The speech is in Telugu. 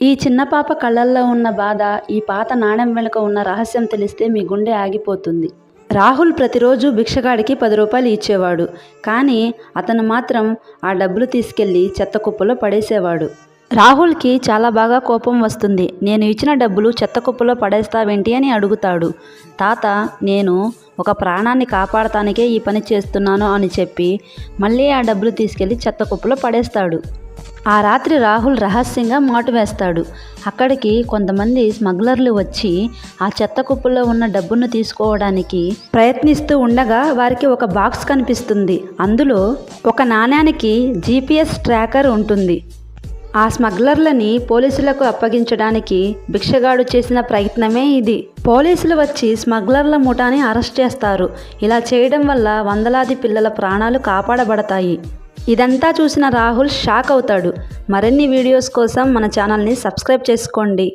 ఈ చిన్న పాప కళ్ళల్లో ఉన్న బాధ, ఈ పాత నాణెం వెనుక ఉన్న రహస్యం తెలిస్తే మీ గుండె ఆగిపోతుంది. రాహుల్ ప్రతిరోజు భిక్షగాడికి 10 రూపాయలు ఇచ్చేవాడు. కానీ అతను మాత్రం ఆ డబ్బులు తీసుకెళ్లి చెత్త కుప్పలో పడేసేవాడు. రాహుల్కి చాలా బాగా కోపం వస్తుంది. నేను ఇచ్చిన డబ్బులు చెత్త కుప్పలో పడేస్తావేంటి అని అడుగుతాడు. తాత, నేను ఒక ప్రాణాన్ని కాపాడటానికే ఈ పని చేస్తున్నాను అని చెప్పి మళ్ళీ ఆ డబ్బులు తీసుకెళ్లి చెత్త కుప్పలో పడేస్తాడు. ఆ రాత్రి రాహుల్ రహస్యంగా మాటు వేస్తాడు. అక్కడికి కొంతమంది స్మగ్లర్లు వచ్చి ఆ చెత్త కుప్పలో ఉన్న డబ్బును తీసుకోవడానికి ప్రయత్నిస్తూ ఉండగా వారికి ఒక బాక్స్ కనిపిస్తుంది. అందులో ఒక నాణ్యానికి GPS ట్రాకర్ ఉంటుంది. ఆ స్మగ్లర్లని పోలీసులకు అప్పగించడానికి భిక్షగాడు చేసిన ప్రయత్నమే ఇది. పోలీసులు వచ్చి స్మగ్లర్ల ముఠాని అరెస్ట్ చేస్తారు. ఇలా చేయడం వల్ల వందలాది పిల్లల ప్రాణాలు కాపాడబడతాయి. ఇదంతా చూసిన రాహుల్ షాక్ అవుతాడు. మరిన్ని వీడియోస్ కోసం మన ఛానల్ని సబ్స్క్రైబ్ చేసుకోండి.